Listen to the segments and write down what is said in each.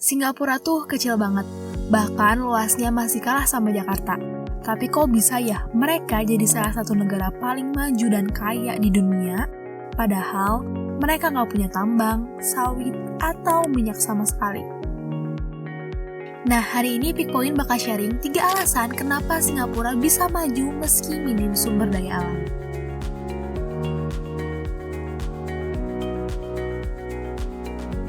Singapura tuh kecil banget, bahkan luasnya masih kalah sama Jakarta. Tapi kok bisa ya mereka jadi salah satu negara paling maju dan kaya di dunia, padahal mereka nggak punya tambang, sawit, atau minyak sama sekali. Nah, hari ini Peak Point bakal sharing 3 alasan kenapa Singapura bisa maju meski minim sumber daya alam.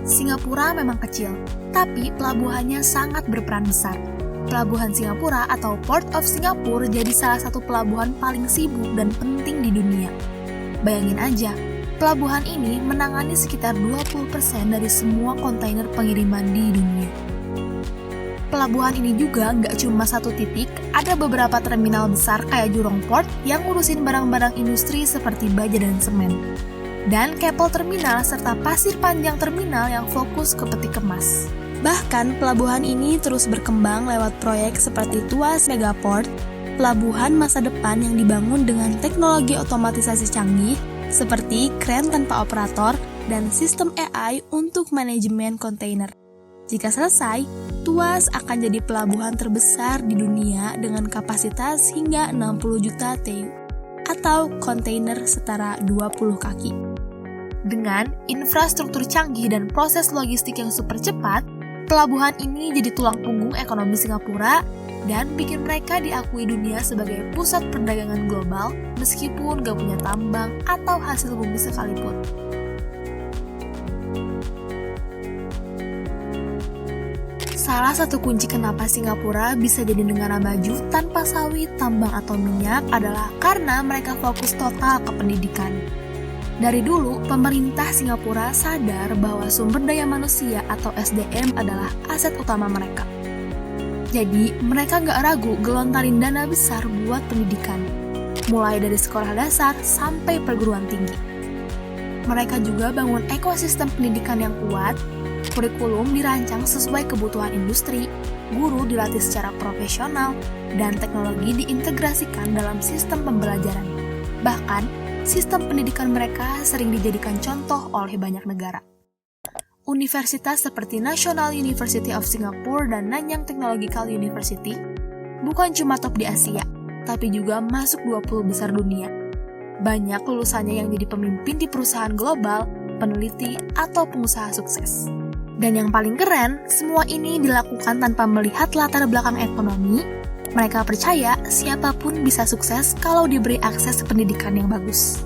Singapura memang kecil, tapi pelabuhannya sangat berperan besar. Pelabuhan Singapura atau Port of Singapore jadi salah satu pelabuhan paling sibuk dan penting di dunia. Bayangin aja, pelabuhan ini menangani sekitar 20% dari semua kontainer pengiriman di dunia. Pelabuhan ini juga nggak cuma satu titik, ada beberapa terminal besar kayak Jurong Port yang ngurusin barang-barang industri seperti baja dan semen. Dan Keppel Terminal serta Pasir Panjang Terminal yang fokus ke peti kemas. Bahkan pelabuhan ini terus berkembang lewat proyek seperti Tuas Megaport, pelabuhan masa depan yang dibangun dengan teknologi otomatisasi canggih seperti kren tanpa operator dan sistem AI untuk manajemen kontainer. Jika selesai, Tuas akan jadi pelabuhan terbesar di dunia dengan kapasitas hingga 60 juta TEU atau kontainer setara 20 kaki. Dengan infrastruktur canggih dan proses logistik yang super cepat, pelabuhan ini jadi tulang punggung ekonomi Singapura dan bikin mereka diakui dunia sebagai pusat perdagangan global meskipun gak punya tambang atau hasil bumi sekalipun. Salah satu kunci kenapa Singapura bisa jadi negara maju tanpa sawit, tambang, atau minyak adalah karena mereka fokus total ke pendidikan. Dari dulu, pemerintah Singapura sadar bahwa sumber daya manusia atau SDM adalah aset utama mereka. Jadi, mereka nggak ragu gelontarin dana besar buat pendidikan, mulai dari sekolah dasar sampai perguruan tinggi. Mereka juga bangun ekosistem pendidikan yang kuat, kurikulum dirancang sesuai kebutuhan industri, guru dilatih secara profesional, dan teknologi diintegrasikan dalam sistem pembelajaran. Bahkan, sistem pendidikan mereka sering dijadikan contoh oleh banyak negara. Universitas seperti National University of Singapore dan Nanyang Technological University bukan cuma top di Asia, tapi juga masuk 20 besar dunia. Banyak lulusannya yang jadi pemimpin di perusahaan global, peneliti, atau pengusaha sukses. Dan yang paling keren, semua ini dilakukan tanpa melihat latar belakang ekonomi. Mereka percaya siapapun bisa sukses kalau diberi akses pendidikan yang bagus.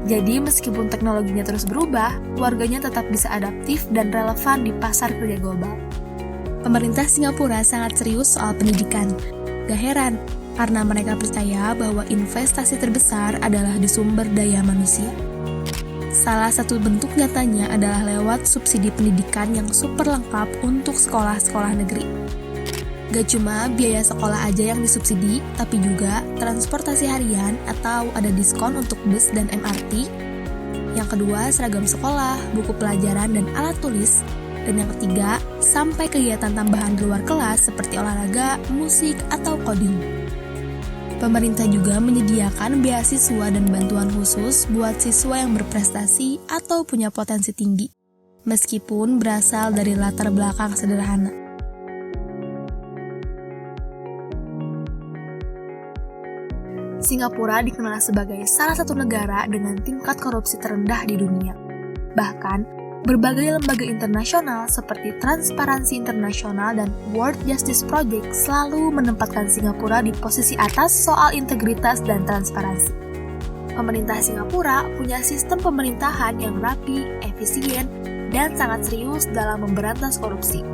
Jadi meskipun teknologinya terus berubah, warganya tetap bisa adaptif dan relevan di pasar kerja global. Pemerintah Singapura sangat serius soal pendidikan. Gak heran, karena mereka percaya bahwa investasi terbesar adalah di sumber daya manusia. Salah satu bentuk nyatanya adalah lewat subsidi pendidikan yang super lengkap untuk sekolah-sekolah negeri. Gak cuma biaya sekolah aja yang disubsidi, tapi juga transportasi harian atau ada diskon untuk bus dan MRT. Yang kedua, seragam sekolah, buku pelajaran dan alat tulis. Dan yang ketiga, sampai kegiatan tambahan di luar kelas seperti olahraga, musik, atau coding. Pemerintah juga menyediakan beasiswa dan bantuan khusus buat siswa yang berprestasi atau punya potensi tinggi, meskipun berasal dari latar belakang sederhana. Singapura dikenal sebagai salah satu negara dengan tingkat korupsi terendah di dunia. Bahkan, berbagai lembaga internasional seperti Transparansi Internasional dan World Justice Project selalu menempatkan Singapura di posisi atas soal integritas dan transparansi. Pemerintah Singapura punya sistem pemerintahan yang rapi, efisien, dan sangat serius dalam memberantas korupsi.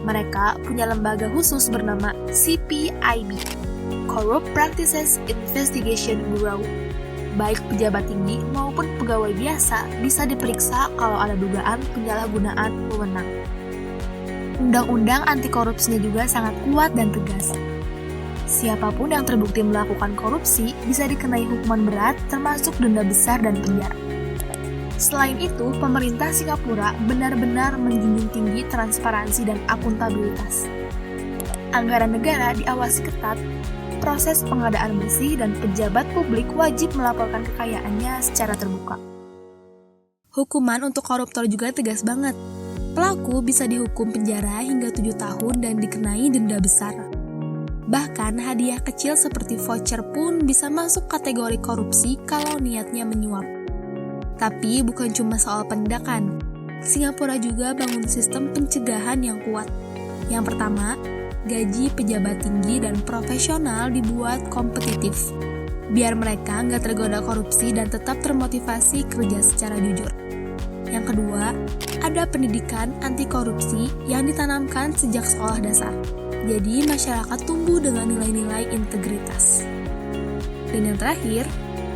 Mereka punya lembaga khusus bernama CPIB, Corrupt Practices Investigation Bureau. Baik pejabat tinggi maupun pegawai biasa bisa diperiksa kalau ada dugaan penyalahgunaan wewenang. Undang-undang anti korupsinya juga sangat kuat dan tegas. Siapapun yang terbukti melakukan korupsi bisa dikenai hukuman berat termasuk denda besar dan penjara. Selain itu, pemerintah Singapura benar-benar menjunjung tinggi transparansi dan akuntabilitas. Anggaran negara diawasi ketat, proses pengadaan bersih dan pejabat publik wajib melaporkan kekayaannya secara terbuka. Hukuman untuk koruptor juga tegas banget. Pelaku bisa dihukum penjara hingga 7 tahun dan dikenai denda besar. Bahkan hadiah kecil seperti voucher pun bisa masuk kategori korupsi kalau niatnya menyuap. Tapi bukan cuma soal penindakan. Singapura juga bangun sistem pencegahan yang kuat. Yang pertama, gaji pejabat tinggi dan profesional dibuat kompetitif, biar mereka nggak tergoda korupsi dan tetap termotivasi kerja secara jujur. Yang kedua, ada pendidikan anti korupsi yang ditanamkan sejak sekolah dasar. Jadi masyarakat tumbuh dengan nilai-nilai integritas. Dan yang terakhir,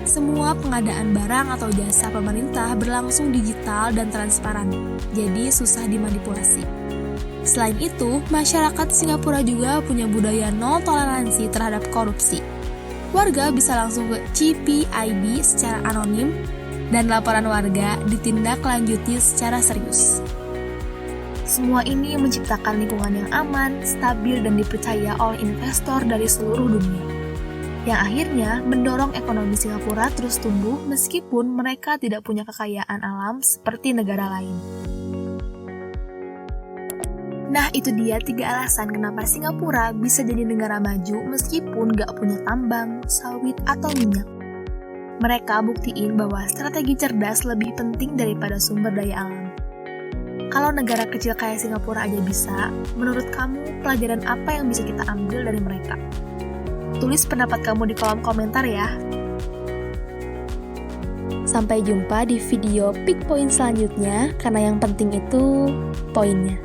semua pengadaan barang atau jasa pemerintah berlangsung digital dan transparan, jadi susah dimanipulasi. Selain itu, masyarakat Singapura juga punya budaya nol toleransi terhadap korupsi. Warga bisa langsung ke CPIB secara anonim, dan laporan warga ditindaklanjuti secara serius. Semua ini menciptakan lingkungan yang aman, stabil, dan dipercaya oleh investor dari seluruh dunia, yang akhirnya mendorong ekonomi Singapura terus tumbuh meskipun mereka tidak punya kekayaan alam seperti negara lain. Nah, itu dia 3 alasan kenapa Singapura bisa jadi negara maju meskipun gak punya tambang, sawit, atau minyak. Mereka buktiin bahwa strategi cerdas lebih penting daripada sumber daya alam. Kalau negara kecil kayak Singapura aja bisa, menurut kamu pelajaran apa yang bisa kita ambil dari mereka? Tulis pendapat kamu di kolom komentar ya. Sampai jumpa di video Pick Point selanjutnya, karena yang penting itu poinnya.